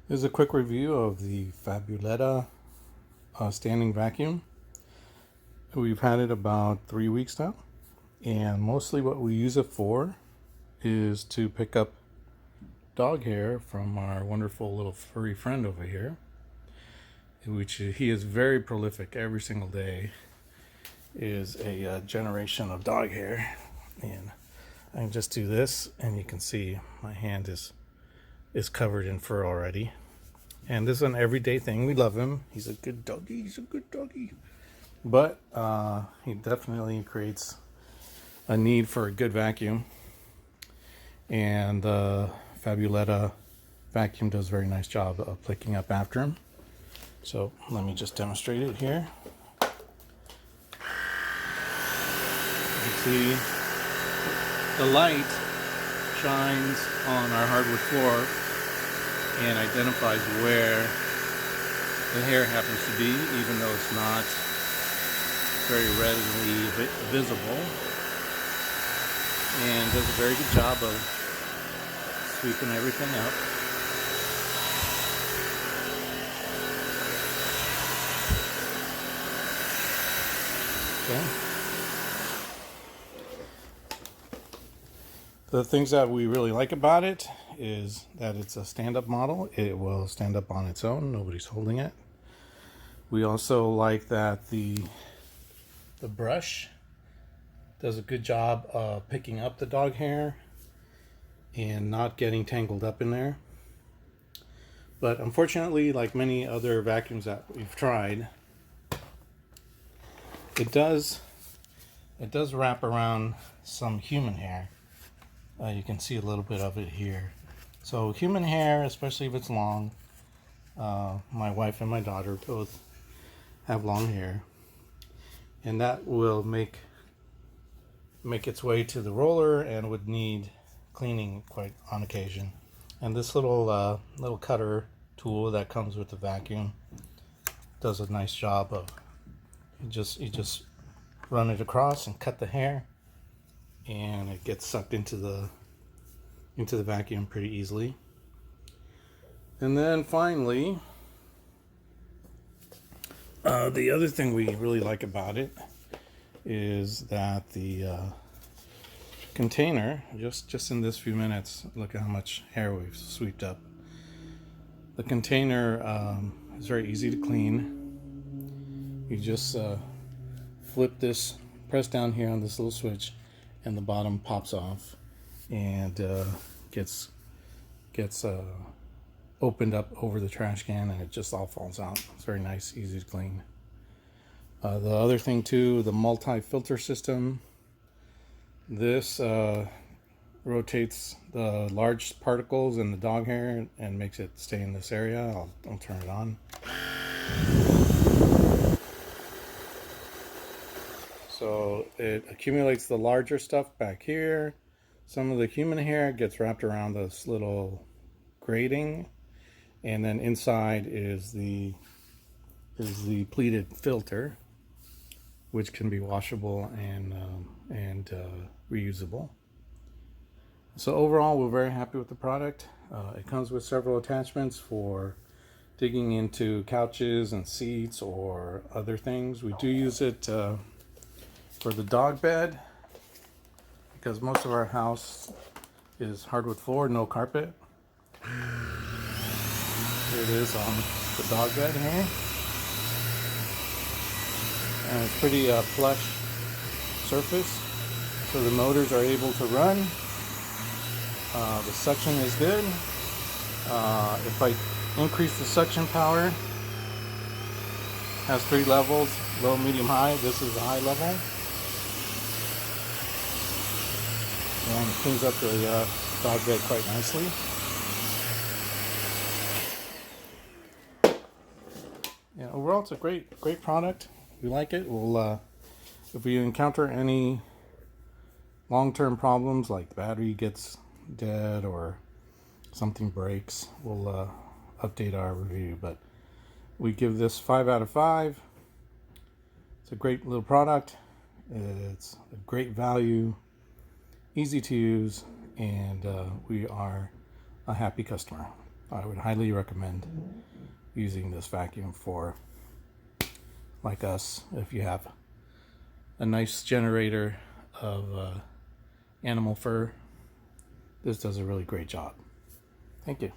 This is a quick review of the Fabuletta standing vacuum. We've had it about 3 weeks now, and mostly what we use it for is to pick up dog hair from our wonderful little furry friend over here, which he is very prolific. Every single day is a generation of dog hair, and I can just do this and you can see my hand is covered in fur already. And this is an everyday thing. We love him. He's a good doggy. He's a good doggy. But he definitely creates a need for a good vacuum. And the Fabuletta vacuum does a very nice job of picking up after him. So let me just demonstrate it here. You can see the light shines on our hardwood floor and identifies where the hair happens to be, even though it's not very readily visible, and does a very good job of sweeping everything up. Okay. The things that we really like about it is that it's a stand-up model. It will stand up on its own. Nobody's holding it. We also like that the brush does a good job of picking up the dog hair and not getting tangled up in there. But unfortunately, like many other vacuums that we've tried, it does wrap around some human hair. You can see a little bit of it here. So human hair, especially if it's long, my wife and my daughter both have long hair, and that will make its way to the roller and would need cleaning quite on occasion. And this little cutter tool that comes with the vacuum does a nice job of you just run it across and cut the hair, and it gets sucked into the vacuum pretty easily. And then finally, the other thing we really like about it is that the container, just in this few minutes, look at how much hair we've swept up. The container is very easy to clean. You just flip this, press down here on this little switch, and the bottom pops off and gets opened up over the trash can, and it just all falls out. It's very nice, easy to clean. The other thing too, the multi-filter system. This rotates the large particles in the dog hair and makes it stay in this area. I'll turn it on. So it accumulates the larger stuff back here. Some of the human hair gets wrapped around this little grating, and then inside is the pleated filter, which can be washable and reusable. So overall, we're very happy with the product. It comes with several attachments for digging into couches and seats or other things. We do use it for the dog bed, because most of our house is hardwood floor, no carpet. Here it is on the dog bed here. And it's pretty plush surface, so the motors are able to run. The suction is good. If I increase the suction power, has 3 levels, low, medium, high. This is the high level. And it cleans up the dog bed quite nicely. Yeah, overall it's a great product. We like it. We'll if we encounter any long-term problems, like the battery gets dead or something breaks, we'll update our review. But we give this 5 out of 5. It's a great little product. It's a great value, easy to use, and we are a happy customer. I would highly recommend using this vacuum for, like us, if you have a nice generator of animal fur. This does a really great job. Thank you.